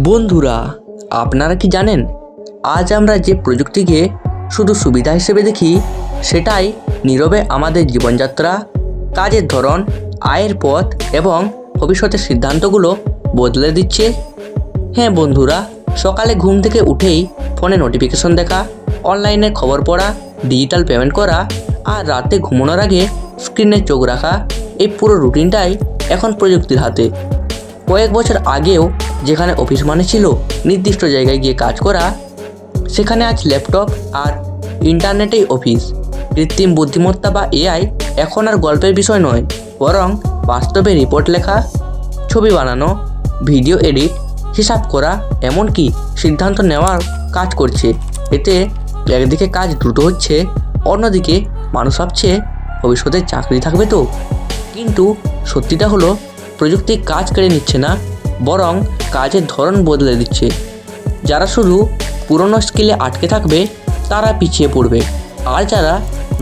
বন্ধুরা, আপনারা কি জানেন আজ আমরা যে প্রযুক্তিকে শুধু সুবিধা হিসেবে দেখি সেটাই নীরবে আমাদের জীবনযাত্রা, কাজের ধরন, আয়ের পথ এবং ভবিষ্যতের সিদ্ধান্তগুলো বদলে দিচ্ছে। হ্যাঁ বন্ধুরা, সকালে ঘুম থেকে উঠেই ফোনে নোটিফিকেশন দেখা, অনলাইনে খবর পড়া, ডিজিটাল পেমেন্ট করা আর রাতে ঘুমানোর আগে স্ক্রিনে চোখ রাখা, এই পুরো রুটিনটাই এখন প্রযুক্তির হাতে। কয়েক বছর আগেও যেখানে অফিস মানে ছিল নির্দিষ্ট জায়গায় গিয়ে কাজ করা, সেখানে আজ ল্যাপটপ আর ইন্টারনেটেই অফিস। কৃত্রিম বুদ্ধিমত্তা বা এআই এখন আর গল্পের বিষয় নয়, বরং বাস্তবে রিপোর্ট লেখা, ছবি বানানো, ভিডিও এডিট, হিসাব করা, এমনকি সিদ্ধান্ত নেওয়ার কাজ করছে। এতে একদিকে কাজ দ্রুত হচ্ছে, অন্যদিকে মানুষ ভাবছে ভবিষ্যতে চাকরি থাকবে তো। কিন্তু সত্যিটা হলো প্রযুক্তি কাজ কেড়ে নিচ্ছে না, বরং কাজের ধরন বদলে দিচ্ছে। যারা শুধু পুরনো স্কিলে আটকে থাকবে তারা পিছিয়ে পড়বে, আর যারা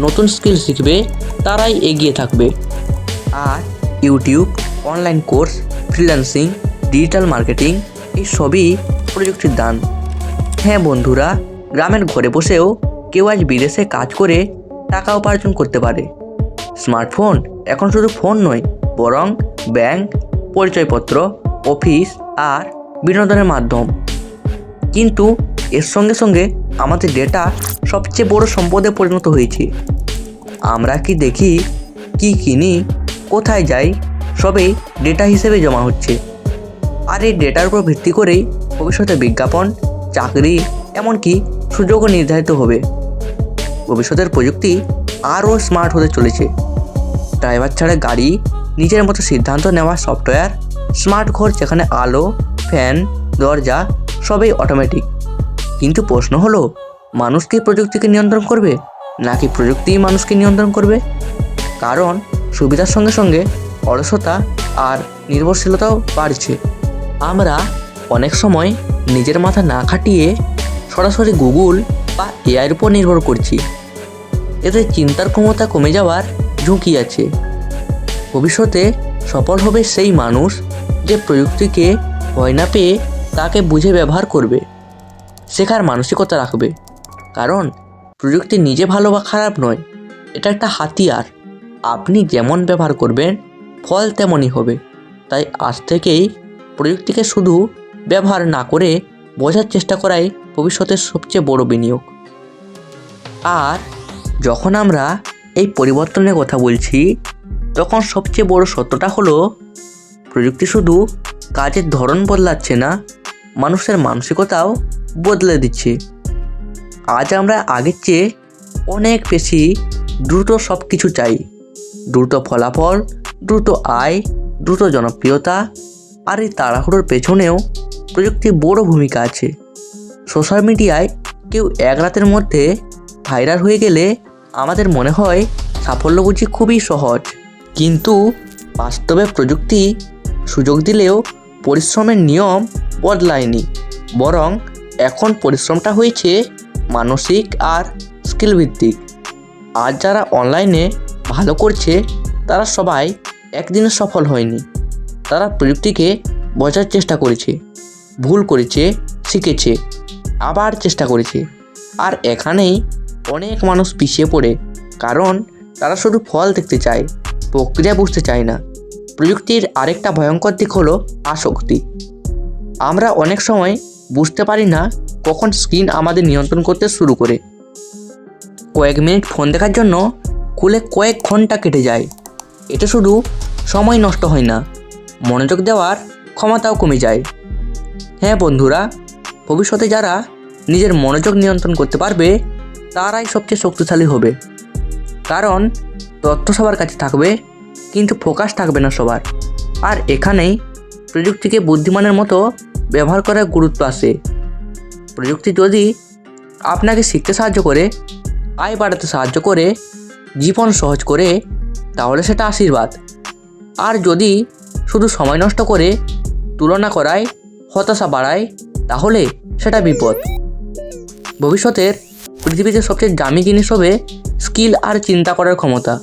নতুন স্কিল শিখবে তারাই এগিয়ে থাকবে। আর YouTube, online course, freelancing, digital marketing এই সবই প্রযুক্তির দান। হ্যাঁ বন্ধুরা, গ্রামের ঘরে বসেও কেউ আজ বিদেশে কাজ করে টাকা উপার্জন করতে পারে। স্মার্টফোন এখন শুধু ফোন নয়, বরং ব্যাংক, পরিচয়পত্র, অফিস আর বিনোদনের মাধ্যম। কিন্তু এর সঙ্গে সঙ্গে আমাদের ডেটা সবচেয়ে বড় সম্পদে পরিণত হয়েছে। আমরা কি দেখি, কি কিনি, কোথায় যাই, সবই ডেটা হিসেবে জমা হচ্ছে। আর এই ডেটার উপর ভিত্তি করেই ভবিষ্যতে বিজ্ঞাপন, চাকরি, এমনকি সুযোগও নির্ধারিত হবে। ভবিষ্যতের প্রযুক্তি আরও স্মার্ট হতে চলেছে। ড্রাইভার ছাড়া গাড়ি, নিজের মতো সিদ্ধান্ত নেওয়া সফটওয়্যার, স্মার্ট ঘর যেখানে আলো, ফ্যান, দরজা সবই অটোমেটিক। কিন্তু প্রশ্ন হলো, মানুষ কি প্রযুক্তিকে নিয়ন্ত্রণ করবে, নাকি প্রযুক্তিই মানুষকে নিয়ন্ত্রণ করবে? কারণ সুবিধার সঙ্গে সঙ্গে অলসতা আর নির্ভরশীলতাও বাড়ছে। আমরা অনেক সময় নিজের মাথা না খাটিয়ে সরাসরি গুগল বা এআইয়ের উপর নির্ভর করছি। এতে চিন্তার ক্ষমতা কমে যাওয়ার ঝুঁকি আছে। ভবিষ্যতে সফল হবে সেই মানুষ যে প্রযুক্তিকে ভয় না পেয়ে তাকে বুঝে ব্যবহার করবে, শেখার মানসিকতা রাখবে। কারণ প্রযুক্তি নিজে ভালো বা খারাপ নয়, এটা একটা হাতিয়ার। আপনি যেমন ব্যবহার করবেন ফল তেমনই হবে। তাই আজ থেকেই প্রযুক্তিকে শুধু ব্যবহার না করে বোঝার চেষ্টা করাই ভবিষ্যতের সবচেয়ে বড় বিনিয়োগ। আর যখন আমরা এই পরিবর্তনের কথা বলছি, তখন সবচেয়ে বড় সত্যটা হলো প্রযুক্তি শুধু কাজের ধরন বদলাচ্ছে না, মানুষের মানসিকতাও বদলে দিচ্ছে। আজ আমরা আগের চেয়ে অনেক বেশি দ্রুত সব কিছু চাই। দ্রুত ফলাফল, দ্রুত আয়, দ্রুত জনপ্রিয়তা। আর এই তাড়াহুড়োর পেছনেও প্রযুক্তির বড় ভূমিকা আছে। সোশ্যাল মিডিয়ায় কেউ এক রাতের মধ্যে ভাইরাল হয়ে গেলে আমাদের মনে হয় সাফল্য বুঝি খুবই সহজ। কিন্তু বাস্তবে প্রযুক্তি সুযোগ দিলেও পরিশ্রমের নিয়ম বদলায়নি, বরং এখন পরিশ্রমটা হয়েছে মানসিক আর স্কিল ভিত্তিক। আজ যারা অনলাইনে ভালো করছে তারা সবাই একদিনে সফল হয়নি। তারা প্রযুক্তিকে বোঝার চেষ্টা করেছে, ভুল করেছে, শিখেছে, আবার চেষ্টা করেছে। আর এখানেই অনেক মানুষ পিছিয়ে পড়ে, কারণ তারা শুধু ফল দেখতে চায়, প্রক্রিয়া বুঝতে চায় না। প্রযুক্তির আরেকটা ভয়ঙ্কর দিক হলো আসক্তি। আমরা অনেক সময় বুঝতে পারি না কখন স্ক্রিন আমাদের নিয়ন্ত্রণ করতে শুরু করে। কয়েক মিনিট ফোন দেখার জন্য খুলে কয়েক ঘন্টা কেটে যায়। এটা শুধু সময় নষ্ট হয় না, মনোযোগ দেওয়ার ক্ষমতাও কমে যায়। হ্যাঁ বন্ধুরা, ভবিষ্যতে যারা নিজের মনোযোগ নিয়ন্ত্রণ করতে পারবে তারাই সবচেয়ে শক্তিশালী হবে। কারণ তথ্য সবার কাছে থাকবে, কিন্তু ফোকাস থাকবে না সবার। আর এখানেই প্রযুক্তিকে বুদ্ধিমানের মতো ব্যবহার করার গুরুত্ব আসে। প্রযুক্তি যদি আপনাকে শিখতে সাহায্য করে, আয় বাড়াতে সাহায্য করে, জীবন সহজ করে, তাহলে সেটা আশীর্বাদ। আর যদি শুধু সময় নষ্ট করে, তুলনা করায়, হতাশা বাড়ায়, তাহলে সেটা বিপদ। ভবিষ্যতের পৃথিবীতে সবচেয়ে দামি জিনিস হবে স্কিল আর চিন্তা করার ক্ষমতা,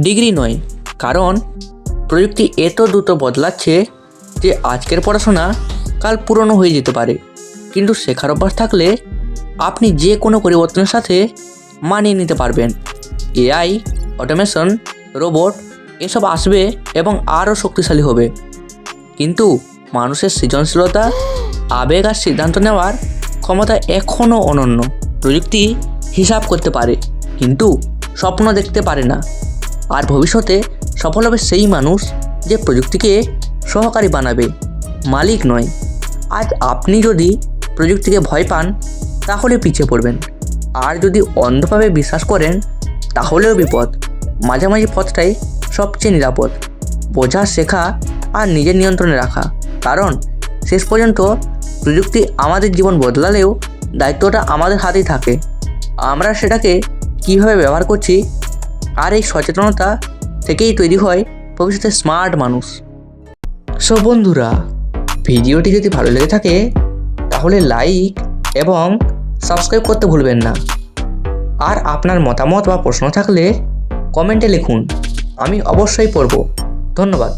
ডিগ্রি নয়। কারণ প্রযুক্তি এত দ্রুত বদলাচ্ছে যে আজকের পড়াশোনা কাল পুরনো হয়ে যেতে পারে, কিন্তু শেখার অভ্যাস থাকলে আপনি যে কোনো পরিবর্তনের সাথে মানিয়ে নিতে পারবেন। এআই, অটোমেশন, রোবট এসব আসবে এবং আরও শক্তিশালী হবে, কিন্তু মানুষের সৃজনশীলতা, আবেগ আর সিদ্ধান্ত নেওয়ার ক্ষমতা এখনও অনন্য। প্রযুক্তি হিসাব করতে পারে কিন্তু স্বপ্ন দেখতে পারে না। আর ভবিষ্যতে সফল হবে সেই মানুষ যে প্রযুক্তিকে সহকারী বানাবে, মালিক নয়। আজ আপনি যদি প্রযুক্তিকে ভয় পান তাহলে পিছিয়ে পড়বেন, আর যদি অন্ধভাবে বিশ্বাস করেন তাহলেও বিপদ। মাঝামাঝি পথটাই সবচেয়ে নিরাপদ। বোঝা, শেখা আর নিজের নিয়ন্ত্রণে রাখা, কারণ শেষ পর্যন্ত প্রযুক্তি আমাদের জীবন বদলালেও দায়িত্বটা আমাদের হাতেই থাকে। আমরা সেটাকে কীভাবে ব্যবহার করছি, আর এই সচেতনতা থেকেই তৈরি হয় ভবিষ্যতে স্মার্ট মানুষ। সো বন্ধুরা, ভিডিওটি যদি ভালো লেগে থাকে তাহলে লাইক এবং সাবস্ক্রাইব করতে ভুলবেন না। আর আপনার মতামত বা প্রশ্ন থাকলে কমেন্টে লিখুন, আমি অবশ্যই পড়ব। ধন্যবাদ।